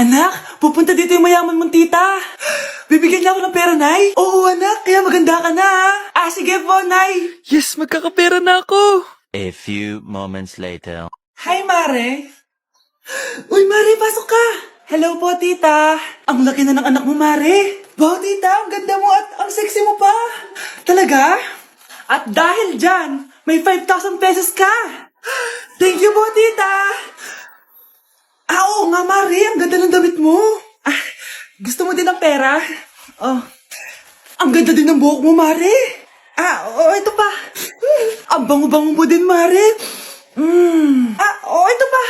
Anak, pupunta dito yung mayaman mong tita. Bibigyan niya ako ng pera, Nay? Oo, anak, kaya maganda ka na, ha? Sige po, Nay. Yes, magkakapera na ako. A few moments later. Hi, Mare. Uy, Mare, pasok ka. Hello po, tita. Ang laki na ng anak mo, Mare. Wow, tita, ang ganda mo at ang sexy mo pa. Talaga? At dahil dyan, may 5,000 pesos ka. Thank you po, tita. Oo nga, Mare, ang ganda ng damit mo. Gusto mo din ng pera? Oh, ang ganda din ng buhok mo, Mare. Ito pa. Ang bango-bango mo din, Mare. Ito pa.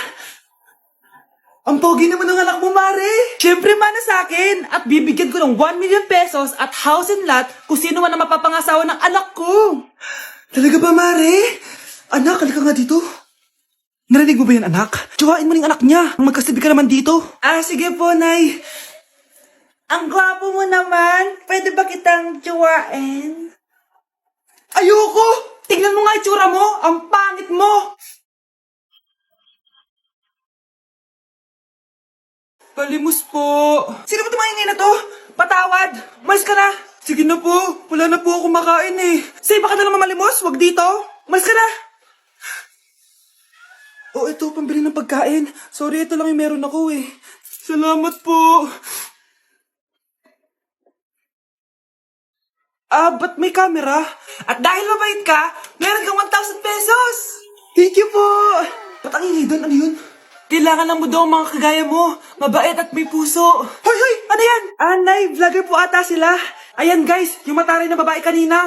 Ang pogi naman ng anak mo, Mare. Siyempre, mana sa akin. At bibigyan ko ng 1 million pesos at house and lot kung sino man ang mapapangasawa ng anak ko. Talaga ba, Mare? Anak, halika nga dito. Narinig mo ba yan, anak? Tsuhain mo ng anak niya. Magkasabi ka naman dito. Sige po, Nay. Ang gwapo mo naman. Pwede ba kitang tsuhain? Ayoko! Tingnan mo nga itsura mo. Ang pangit mo. Palimos po. Sino ba tumahingin na to? Patawad. Malis ka na. Sige na po. Wala na po ako makain eh. Say, baka na naman malimos. Wag dito. Malis ka na. Ito, pambili ng pagkain. Sorry, ito lang yung meron ako eh. Salamat po. Ba't may camera? At dahil mabait ka, meron kang 1,000 pesos. Thank you po. Ba't ang ingay doon? Ano yun? Kailangan lang mo daw ang mga kagaya mo. Mabait at may puso. Hoy! Ano yan? Nay, vlogger po ata sila. Ayan guys, yung mataray na babae kanina.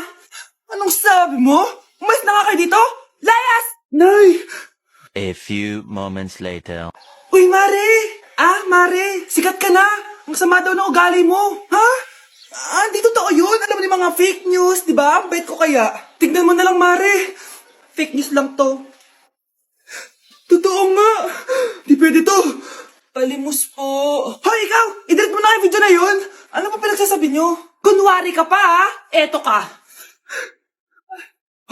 Anong sabi mo? Umalis na nga kayo dito? Layas! Nay! A few moments later. Uy, Mare! Mare, sikat ka na. Ang sama daw ng ugali mo. Ha? Di totoo yun. Alam mo yung mga fake news, di ba? Ang bait ko kaya. Tignan mo na lang, Mare. Fake news lang to. Totoo nga. Di pwede to. Palimos po. Hoy, ikaw! I-delete mo na yung video na yun. Ano pa pinagsasabi nyo? Kunwari ka pa, ha? Eto ka.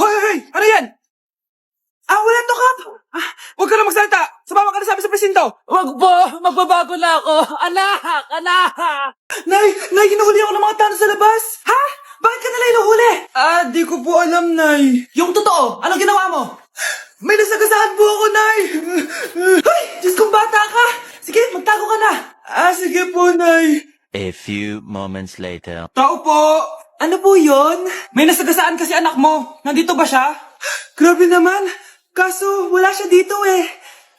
Hoy! Ano yan? Wala to, Kap! Huwag ka na magsalita! Sumama ka na sabi sa presinto! Wag po, magbabago na ako. Anak! Nay, hinuhuli ako ng mga tanong sa labas! Ha? Bakit ka nila hinuhuli? Di ko po alam, Nay. Yung totoo, anong ginawa mo? May nasagasaan po ako, Nay! Hoy! Diyos kong bata ka! Sige, magtago ka na! Sige po, Nay. A few moments later. Tao po! Ano po yun? May nasagasaan kasi anak mo. Nandito ba siya? Grabe naman! Kaso, wala siya dito eh.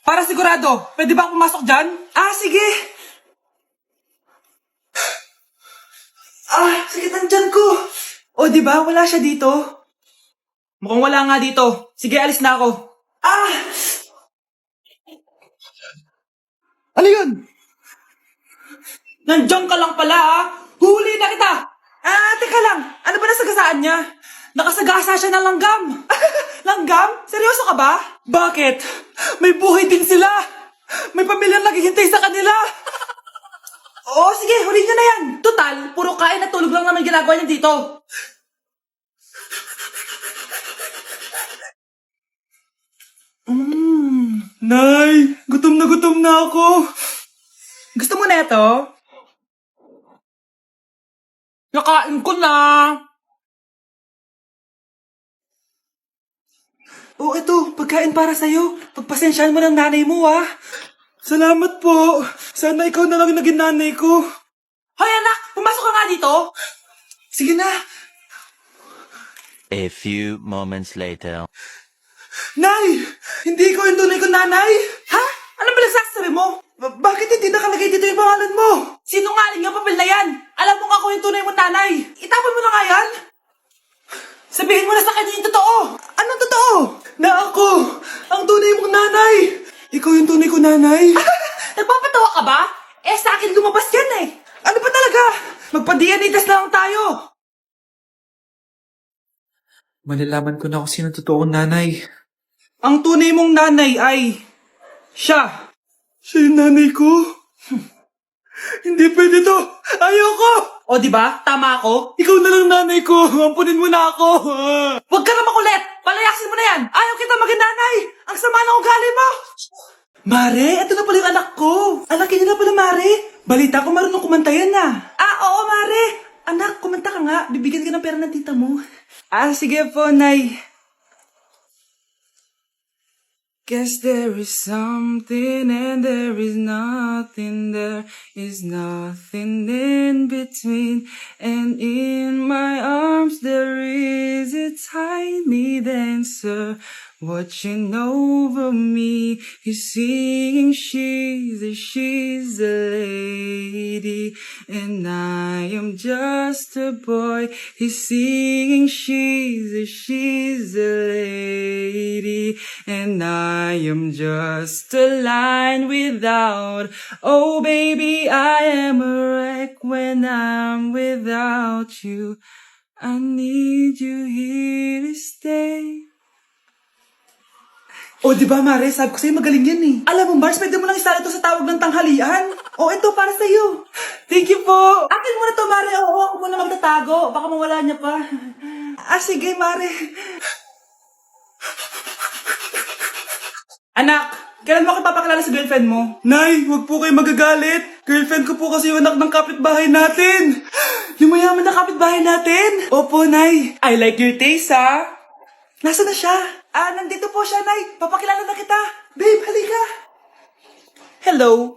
Para sigurado, pwede ba ako pumasok dyan? Sige. Sakit ang tiyan ko. Di ba? Wala siya dito. Mukhang wala nga dito. Sige, alis na ako. Ano yun? Nandiyan ka lang pala, ha? Huli na kita! Teka lang. Ano ba nasagasaan niya? Nakasagasa siya ng langgam. Langgam? Seryoso ka ba? Bakit? May buhay din sila. May pamilyang naghihintay sa kanila. Sige, huli niyo na yan. Total, puro kain at tulog lang naman ginagawa niya dito. Nay, gutom na ako. Gusto mo na ito? Nakain ko na. Ito, pagkain para sa'yo. Pagpasensyahan mo ng nanay mo, ha? Salamat po. Sana ikaw na lang naging nanay ko. Hoy, anak! Pumasok ka nga dito! Sige na. A few moments later. Nay! Hindi ko yung tunay kong nanay! Ha? Ano ba nagsasabi mo? Bakit hindi nakalagay dito yung pangalan mo? Sinungaling ang papel na yan! Alam mo nga ako yung tunay mong nanay! Itapon mo na nga yan! Sabihin mo na sa kanya yung totoo! Anong totoo? Na ako! Ang tunay mong nanay! Ikaw yung tunay kong nanay! Nagpapatawa ka ba? Sa akin lumabas yan eh! Ano ba talaga? Magpa-DNA test na lang tayo! Malalaman ko na kung sino totoong nanay. Ang tunay mong nanay ay... siya! Siya yung nanay ko? Hindi pwede to! Ayoko! Di ba? Tama ako? Ikaw na lang nanay ko! Ampunin mo na ako! Huwag ka na makulit! Palayasin mo na yan! Ayaw kita maging nanay! Ang sama ng ugali mo! Mare, ito na pala yung anak ko! Anak niya na pala, Mare! Balita ko marunong kumanta yan ah. Oo, Mare. Anak, kumanta ka nga. Bibigyan ka ng pera ng tita mo. Sige po, Nay. Guess there is something and there is nothing. There is nothing in between. And in my arms there is a tiny dancer watching over me. He's singing she's a lady. And I am just a boy. He's singing she's a lady. And I am just a line without. Oh baby, I am a wreck when I'm without you. I need you here to stay. Oh, di ba, Mare? Sabi ko sa'yo, magaling yan eh. Alam mo, Mars, pwede mo lang isali ito sa tawag ng tanghalian. Oh, ito, para sa'yo. Thank you po. Akin mo na to, Mare. Oo, ako muna magtatago. Baka mawala niya pa. Sige, Mare. Anak, kailan mo ako papakilala sa girlfriend mo? Nay, wag po kayo magagalit. Girlfriend ko po kasi yung anak ng kapitbahay natin. Yung mayaman na kapitbahay natin. Opo, Nay. I like your taste, ha? Nasaan na siya? Nandito po siya, Nay. Papakilala na kita. Babe, halika. Hello.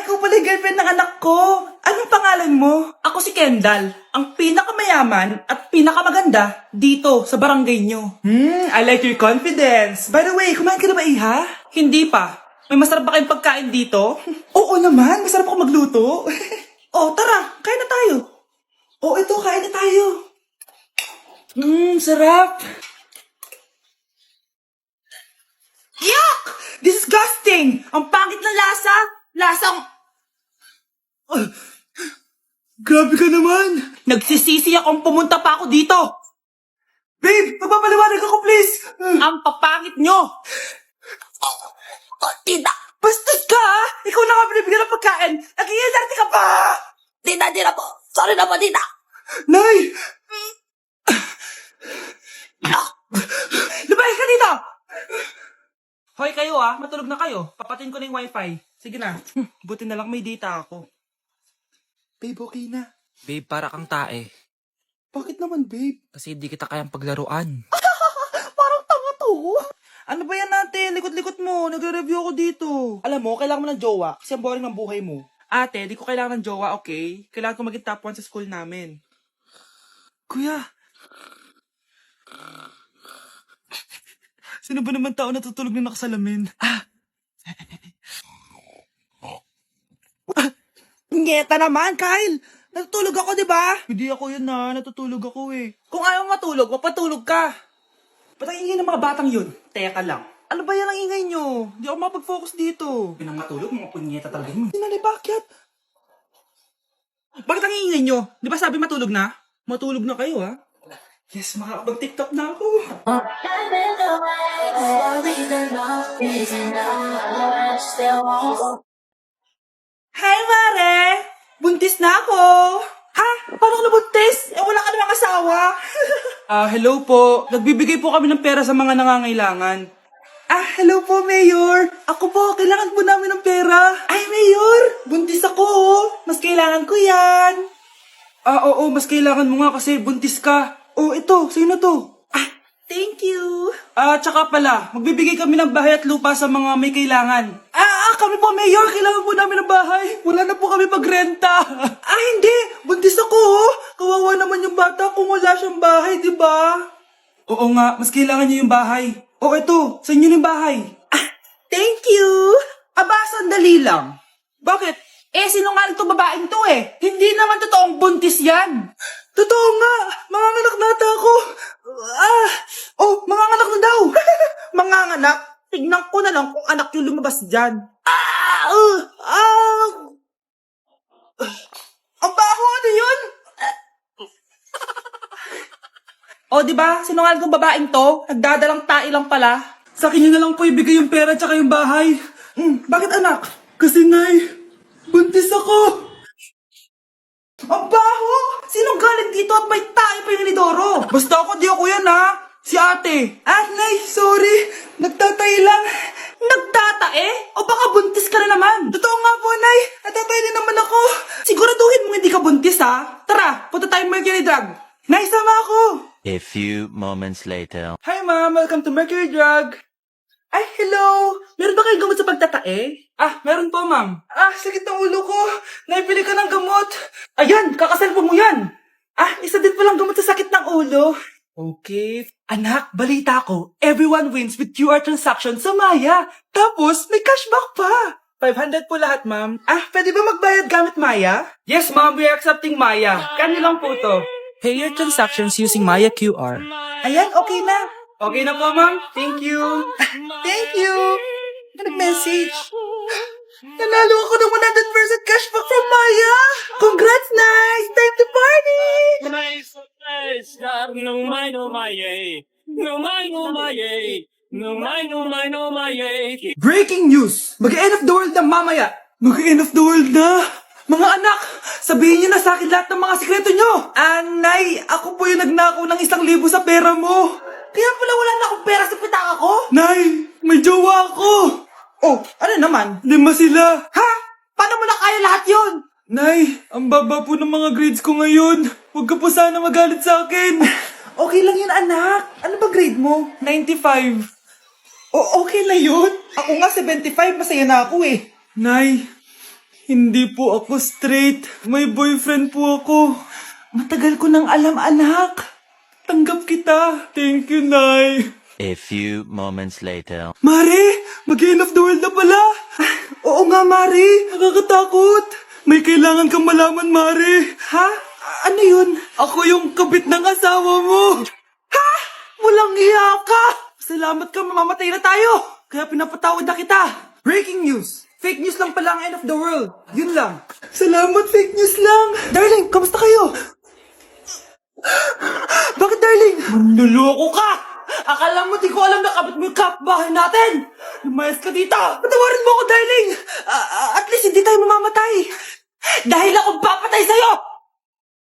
Ikaw pala yung girlfriend ng anak ko. Anong pangalan mo? Ako si Kendall, ang pinakamayaman at pinakamaganda dito sa barangay nyo. I like your confidence. By the way, kumain ka na ba, Iha? Hindi pa. May masarap ba kayong pagkain dito? Oo naman, masarap ako magluto. Tara, kain na tayo. Ito, kain na tayo. Sarap. Yuck! Disgusting! Ang pangit na lasa! Lasang... Grabe ka naman! Nagsisisi akong pumunta pa ako dito! Babe, magpapaliwanag ako please! Ang papangit nyo! Tita! Bastos ka ha! Ikaw na nga binibigyan ng pagkain! Nag-iinarte ka pa! Tita po! Sorry na po, tita! Nay! Lumayas ka dito! Hoy kayo matulog na kayo. Papatin ko na yung wifi. Sige na. Buti na lang may data ako. Babe, okay na. Babe, para kang tae. Bakit naman, babe? Kasi hindi kita kayang paglaruan. Parang tanga to. Ano ba yan natin? Likot-likot mo. Nagre-review ako dito. Alam mo, kailangan mo ng jowa kasi ang boring ng buhay mo. Ate, di ko kailangan ng jowa, okay? Kailangan ko maging top 1 sa school namin. Kuya. Sino ba naman tao natutulog na nakasalamin? Ngeta naman, Kyle! Natutulog ako, di ba? Hindi ako yun natutulog ako eh. Kung ayaw matulog, mapatulog ka. Ba't ang ingay ng mga batang yun? Teka lang. Ano ba yan ang ingay nyo? Hindi ako mapag-focus dito. Pinang matulog, mga punyeta talaga yun. Sinali, bakit? Bakit ang ingay nyo? Di ba sabi matulog na? Matulog na kayo, ha? Yes, makakapag-TikTok na ako. Hi, Mare! Buntis na ako! Ha? Paano ka nabuntis? Wala ka namang asawa. Hello po. Nagbibigay po kami ng pera sa mga nangangailangan. Hello po, Mayor. Ako po, kailangan po namin ng pera. Ay, Mayor! Buntis ako, Mas kailangan ko yan. Oo, mas kailangan mo nga kasi buntis ka. Ito, sino to? Thank you. Tsaka pala, magbibigay kami ng bahay at lupa sa mga may kailangan. Kami po, Mayor, kailangan po namin ng bahay. Wala na po kami magrenta. Hindi. Buntis ako, Kawawa naman yung bata kung wala siyang bahay, di ba? Oo nga, mas kailangan niyo yung bahay. Ito, sa inyo yung bahay. Thank you. Sandali lang. Bakit? Sinungaling itong babaeng to eh. Hindi naman totoong buntis yan. Totoo nga. Manganganak nata ako. Manganganak na daw. Manganganak? Tignan ko na lang kung anak yung lumabas dyan. Ang baho, ano yun? Diba? Sinungaling kong babaeng to. Nagdadalang tae lang pala. Sa akin nyo na lang po ibigay yung pera tsaka yung bahay. Bakit anak? Kasi Nay, buntis ako. Ang baho! Sinong galing dito at may tae pa yung inidoro? Basta ako, di ako yan Si ate. Nay, sorry. Nagtatay lang. Nagtatae? O baka buntis ka na naman? Totoo nga po, Nay. Nagtatay din ha? Tara, punta tayong Mercury Drug. Naisama ako! A few moments later. Hi ma'am, welcome to Mercury Drug. Ay, hello! Meron ba kayong gamot sa pagtatae? Meron po ma'am. Sakit ng ulo ko. Naipili ka ng gamot. Ayan, kakaselfon mo yan. Isa din palang gamot sa sakit ng ulo. Okay. Anak, balita ko, everyone wins with QR transaction sa Maya. Tapos, may cashback pa. 500 po lahat, ma'am. Pwede ba magbayad gamit Maya? Yes, ma'am. We are accepting Maya. Kanilang po to. Pay your transactions using Maya QR. Ayan, okay na. Okay na po, ma'am. Thank you. Thank you. Nag-message. Nanalo ako ng 100% cashback from Maya. Congrats, nice. Time to party. Nice, nice. No my, no my, yay. No my, no my, yay. No my, no my, no my, yay. Breaking news! Mag-end of the world na mamaya! Mag-end of the world na! Mga anak, sabihin niyo na sa akin lahat ng mga sikreto niyo! Nay, ako po yung nagnakaw ng 1,000 sa pera mo! Kaya pala wala na akong pera sa pitaka ko? Nay, may jowa ako! Oh, ano naman? 5 sila! Ha? Paano mo na kaya lahat yon? Nay, ang baba po ng mga grades ko ngayon. Huwag ka po sana magalit sa akin. Okay lang yun, anak. Ano ba grade mo? 95. Okay na yun. Ako nga 75, masaya na ako eh. Nay, hindi po ako straight. May boyfriend po ako. Matagal ko nang alam, anak. Tanggap kita. Thank you, Nay. A few moments later. Mare, mag-end of the world na pala. Oo nga, Mare. Nakakatakot. May kailangan kang malaman, Mare. Ha? Ano yun? Ako yung kabit ng asawa mo. Ha? Walang iya ka. Salamat ka, mamamatay na tayo. Kaya pinapatawad na kita. Breaking news. Fake news lang pala ang end of the world. Yun lang. Salamat, fake news lang. Darling, kamusta kayo? Bakit, darling? Manluloko ka. Akala mo di ko alam na kabit mo yung kapbahay natin. Lumayas ka dito. Patawarin mo ako, darling.